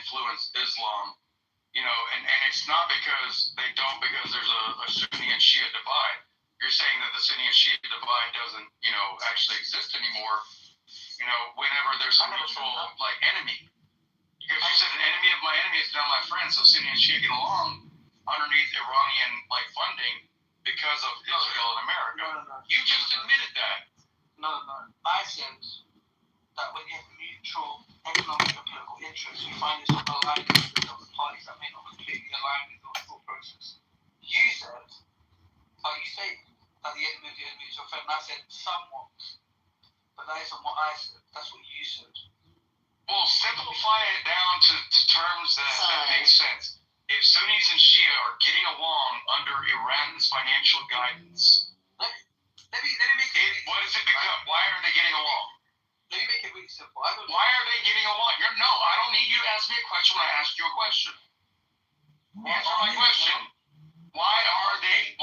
influence Islam, and it's not because they don't, because there's a Sunni and Shia divide. You're saying that the Sunni and Shia divide doesn't, actually exist anymore, whenever there's a mutual, enemy. Because you said an enemy of my enemy is now my friend, so Sunni and Shia get along underneath Iranian, funding because of Israel and America. No. You just admitted that. No. I said that when you have mutual economic and political interests, you find yourself aligning with other parties that may not completely align with your thought process. You said, you say that the enemy of the enemy is your friend, and I said somewhat. But that isn't what I said. That's what you said. Well, simplify it down to terms that make sense. If Sunnis and Shia are getting along under Iran's financial guidance, let me make it. What does it become? Why are they getting along? Let me make it really simple. Why are they getting along? I don't need you to ask me a question when I ask you a question. Answer my question. Why are they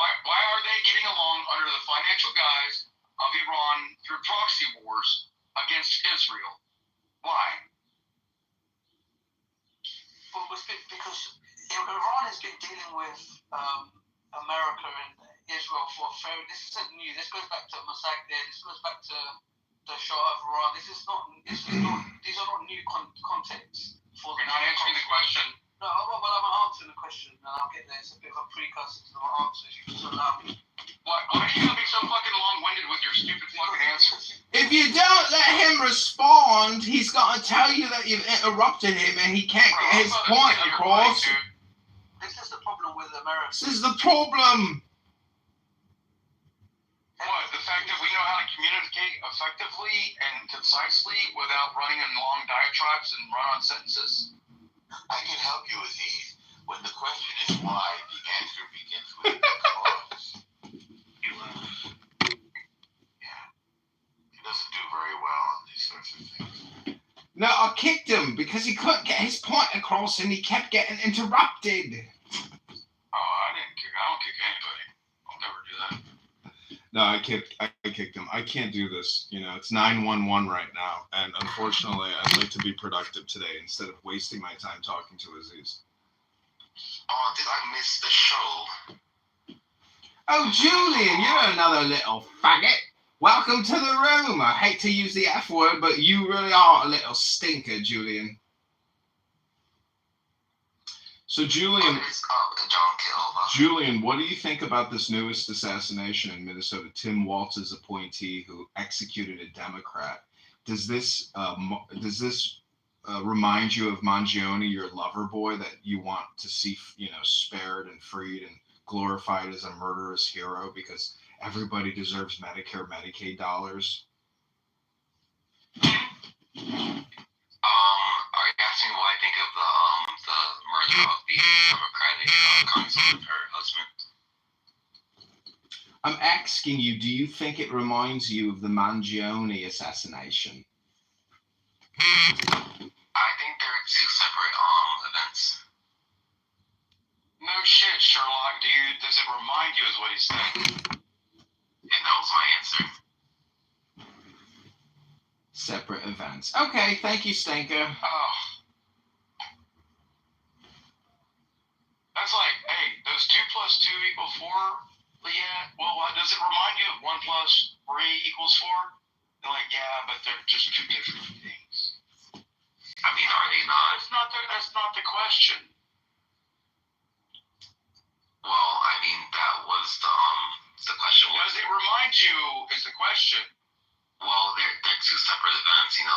getting along under the financial guise of Iran through proxy wars against Israel? Why? Well, because Iran has been dealing with America and Israel for this isn't new. This goes back to Mossack there. This goes back to the Shah of Iran. These are not new contexts. You're not answering the question. No, well, I'm answering the question, and I'll get there. It's a bit of a precursor to my answer. If you just allow me. Why are you gonna be so fucking long-winded with your stupid fucking answers? If you don't let him respond, he's got to tell you that you've interrupted him and he can't get his point across. This is the problem with America. This is the problem. What? The fact that we know how to communicate effectively and concisely without running in long diatribes and run-on sentences? I can help you, Aziz. When the question is why, the answer begins with because. He doesn't do very well on these sorts of things. No, I kicked him because he couldn't get his point across and he kept getting interrupted. Oh, I don't kick anybody. I'll never do that. No, I kicked him. I can't do this. It's 911 right now, and unfortunately, I'd like to be productive today instead of wasting my time talking to Aziz. Oh, did I miss the show? Oh, Julian, you're another little faggot. Welcome to the room. I hate to use the F word, but you really are a little stinker, Julian. So, Julian, what do you think about this newest assassination in Minnesota? Tim Walz's appointee who executed a Democrat. Does this remind you of Mangione, your lover boy, that you want to see, spared and freed and glorified as a murderous hero because everybody deserves Medicare, Medicaid dollars? Are you asking what I think of the murder of the Democratic Congressman, her husband? I'm asking you, do you think it reminds you of the Mangione assassination? I think they're two separate events. No shit, Sherlock. Does it remind you is what he said? And that was my answer. Separate events. Okay, thank you, Stinker. Oh. That's like, hey, does 2 + 2 = 4? Yeah, well, does it remind you of 1 + 3 = 4? They're like, yeah, but they're just two different things. I mean, are they not? That's not the question. Well, I mean, that was the question. Does it remind you is the question. Well, they're two separate events, one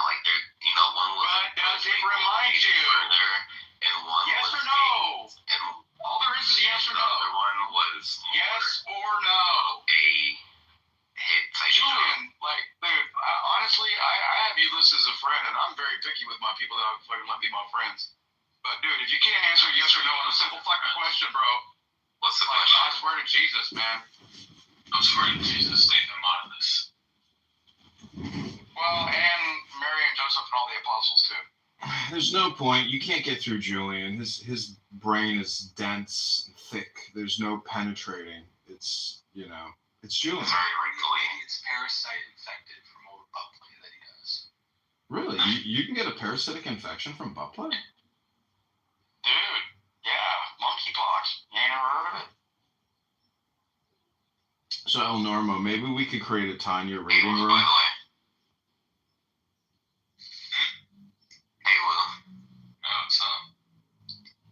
was... But does it remind you? Murder, and one yes was... or no? And all there is yes or no. The other one was... Yes or no? A hit type Julian, dude, honestly, I have you listed as a friend, and I'm very picky with my people that fucking let me be my friends. But, dude, if you can't answer yes or no on a simple fucking question, bro... What's the question? I swear to Jesus, man. I swear to Jesus, leave them out of this. Well, and Mary and Joseph and all the apostles, too. There's no point. You can't get through Julian. His brain is dense and thick. There's no penetrating. It's Julian. Very wrinkly. It's parasite infected from all the butt play that he has. Really? You can get a parasitic infection from butt play? So El Normo, maybe we could create a Tanya reading By the room. way. Hey, Will. What's up?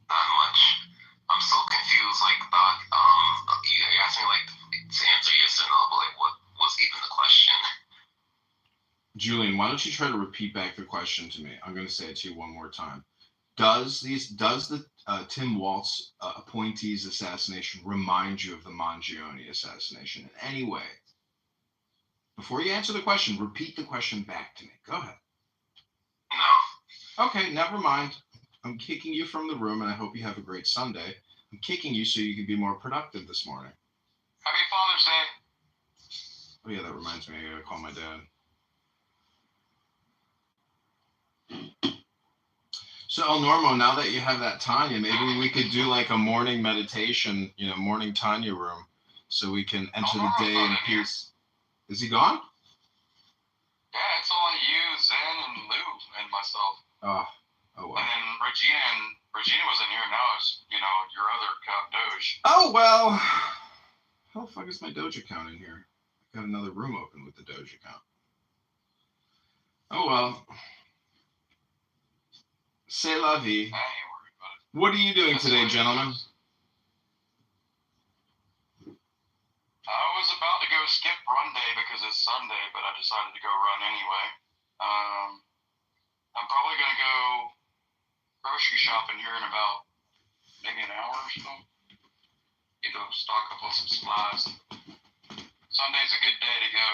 Not much. I'm so confused. Like, you asked me like to answer yes or no, but like, what was even the question? Julian, why don't you try to repeat back the question to me? I'm going to say it to you one more time. Does the Tim Waltz appointee's assassination remind you of the Mangione assassination in any way? Before you answer the question, repeat the question back to me. Go ahead. No. Okay, never mind. I'm kicking you from the room, and I hope you have a great Sunday. I'm kicking you so you can be more productive this morning. Happy Father's Day. Oh yeah, that reminds me. I gotta call my dad. So El Normo, now that you have that Tanya, maybe we could do like a morning meditation, morning Tanya room, so we can enter the day in peace. Is he gone? Yeah, it's only you, Zen, and Lou, and myself. Oh well. And then Regina was in here. Now it's your other account, Doge. Oh well. How the fuck is my Doge account in here? I got another room open with the Doge account. Oh well. C'est la vie. I ain't worried about it. What are you doing today, gentlemen? I was about to go skip run day because it's Sunday, but I decided to go run anyway. I'm probably going to go grocery shopping here in about maybe an hour or so. Stock up on some supplies. Sunday's a good day to go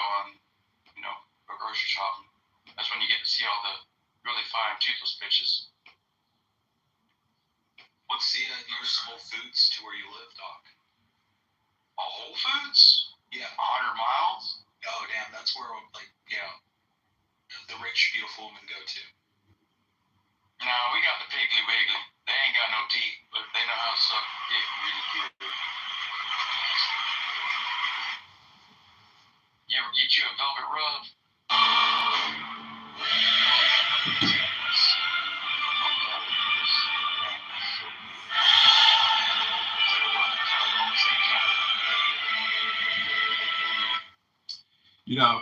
go grocery shopping. That's when you get to see all the really fine toothless bitches. What's the nearest Whole Foods to where you live, Doc? A Whole Foods? Yeah. 100 miles? Oh, damn. That's where, the rich, beautiful women go to. No, we got the Piggly Wiggly. They ain't got no teeth, but they know how to suck dick really good. You ever get you a velvet rub?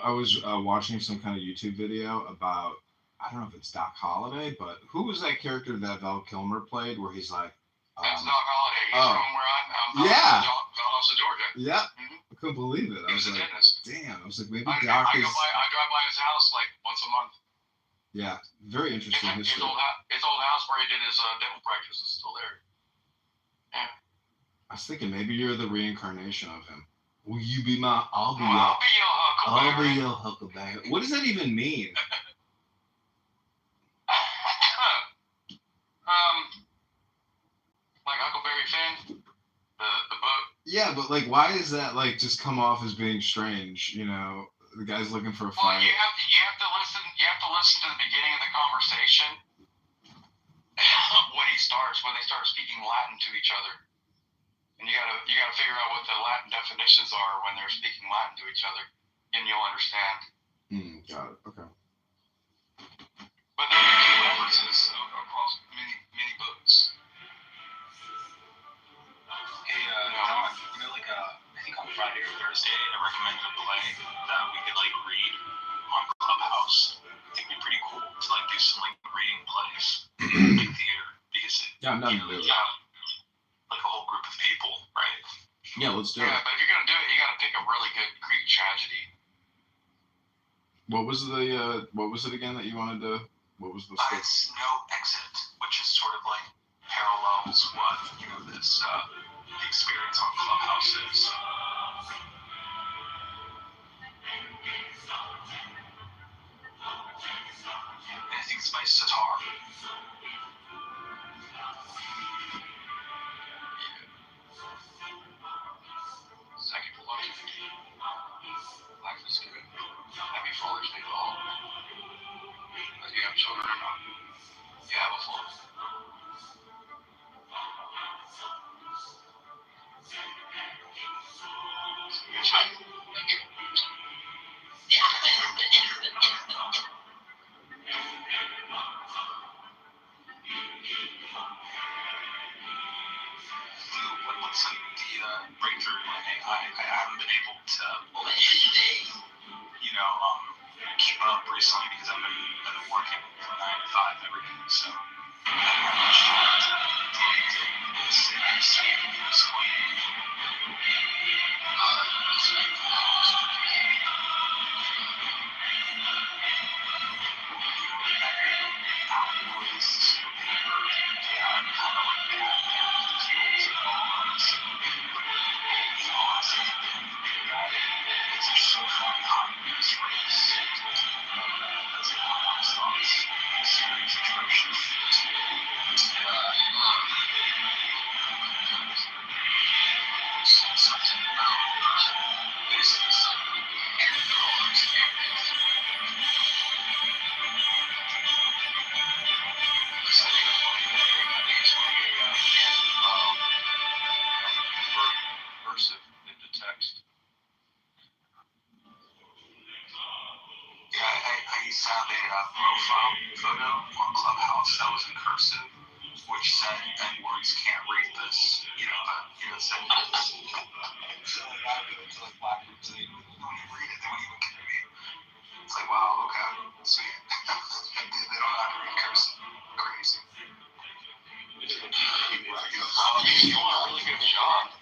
I was watching some kind of YouTube video about, I don't know if it's Doc Holliday, but who was that character that Val Kilmer played where he's like... That's Doc Holliday. He's from where I'm yeah. Valdosta, Georgia. Yeah. Mm-hmm. I couldn't believe it. He was a dentist. Damn. I was like, maybe I Doc is... I drive by his house like once a month. Yeah. Very interesting history. His old house where he did his dental practice is still there. Yeah. I was thinking maybe you're the reincarnation of him. Will you be my... I'll be your Huckleberry. What does that even mean? Like Huckleberry Finn, the book. Yeah, but like, why does that like just come off as being strange? The guy's looking for a fight. Well, you have to listen. You have to listen to the beginning of the conversation when they start speaking Latin to each other, and you gotta figure out what the Latin definitions are when they're speaking Latin to each other, and you'll understand. Got it. Okay. But there are key references across many books. Hey, Doc, I think on Friday or Thursday, I recommended a play that we could read on Clubhouse. I think it'd be pretty cool to do some reading plays in theater because I'm not doing it. A whole group of people, right? Yeah, let's do it. Yeah, but if you're gonna do it, you gotta pick a really good Greek tragedy. What was it again that you wanted to? What was the? It's No Exit, which is sort of parallels what this the experience on Clubhouse is. And I think it's by Sitar. Second to life. Life is good. Happy Father's Day to all. Do you have children or not? You have a father. breakthrough in AI. I haven't been able to, keep up recently because I've been working from 9 to 5 every day. So I haven't had much time to sit and study this way. Cursive into text. Yeah, I used to have a profile photo on Clubhouse that was in cursive, which said that words can't read this. Said so like I go to like black groups and they don't even read it. They won't even care me. It's like wow, okay, sweet. they don't have to read cursive. Crazy. You want a really good job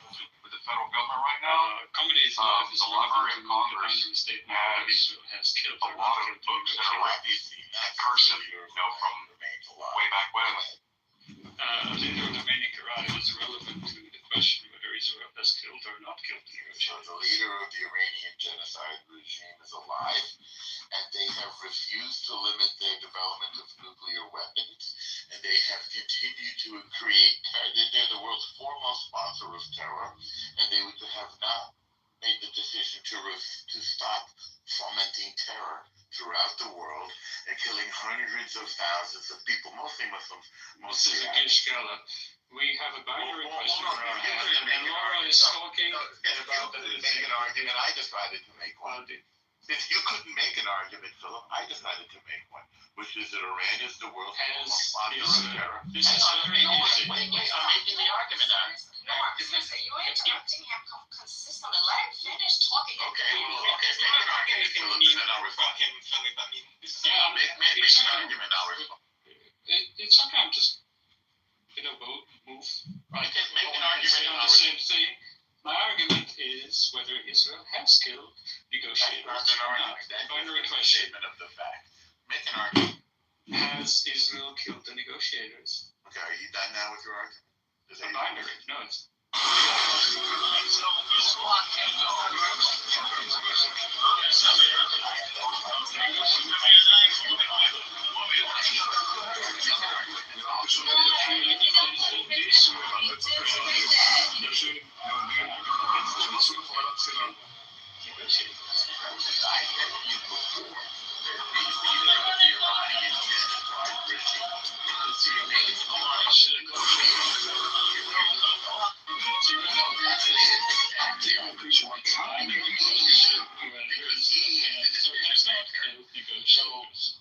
with the federal government right now? The Library of Congress has killed a lot of books that are written in cursive, from way back when. I think the remaining Quran is relevant to the question whether Israel has killed or not killed the So the leader of the Iranian genocide regime is alive, and they have refused to limit their development of nuclear weapons, and they have continued to create terror. They're the world's foremost sponsor of terror, and they have not made the decision to stop fomenting terror throughout the world and killing hundreds of thousands of people, mostly Muslims. This is a good scala. We have a binary question for our hand, and then Laura is talking about the make an argument. I decided to make one. If you couldn't make an argument, Philip, I decided to make one, which is that Iran is the world's foremost sponsor of terror. This is very easy. Wait, I'm making the argument now. You're interrupting him consistently. Let him finish talking. Okay, make an argument, Philip, and then I'll respond. Make an argument, I'll respond. It's okay. I'm just move. Right? Make an argument on the same thing. My argument is whether Israel has killed negotiators or not. Binary question. Statement of the fact. Make an argument. Has Israel killed the negotiators? Okay, are you done now with your argument? A binary. No, it's.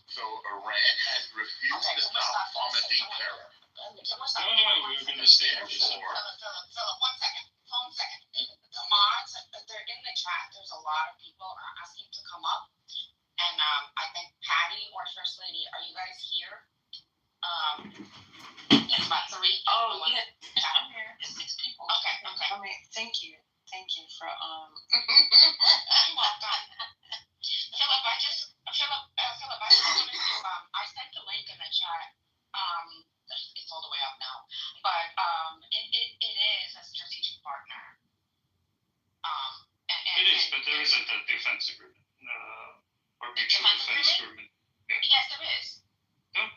So Iran has refused to stop fomenting terror. No, we're going to stay on this. Philip, 1 second. Hold 1 second. The mods, they're in the chat. There's a lot of people asking to come up. And I think Patty or First Lady, are you guys here? There's about 3 people. Oh, yeah. I'm here. It's 6 people. Okay. I mean, thank you for You're welcome. Philip, I just wanted to, I sent the link in the chat. It's all the way up now. But it is a strategic partner. It is, but there isn't a defense agreement. Or mutual defense agreement. Yeah. Yes, there is. Yeah.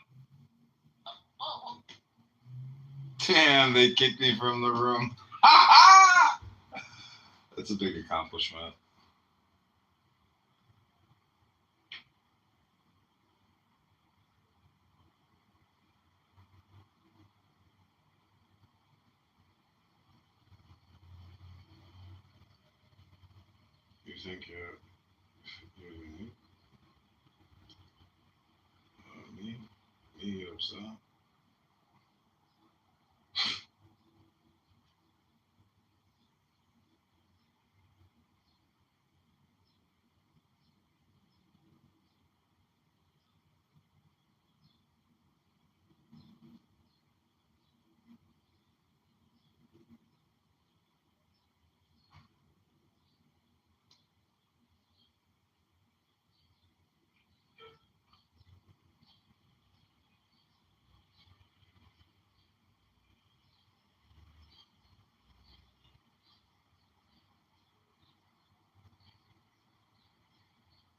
Oh. Damn, they kicked me from the room. That's a big accomplishment. You think you're me upset?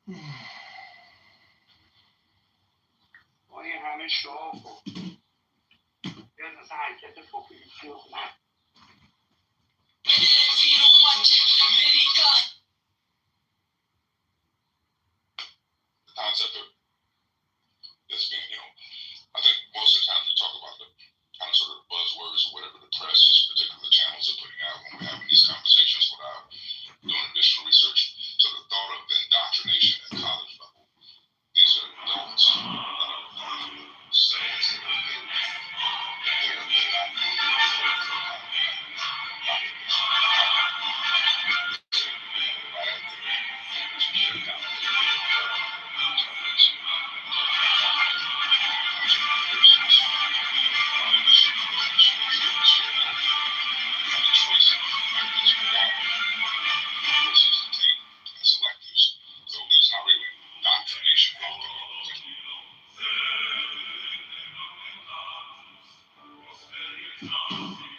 با این همه شعاف و یه مثلا حرکت پوپولیستی و The concept of this being, I think most of the time we talk about the kind of sort of buzzwords or whatever the press, just particular channels are putting out when we're having these conversations without doing additional research. So the thought of indoctrination at college level, these are adults that are cells that are they're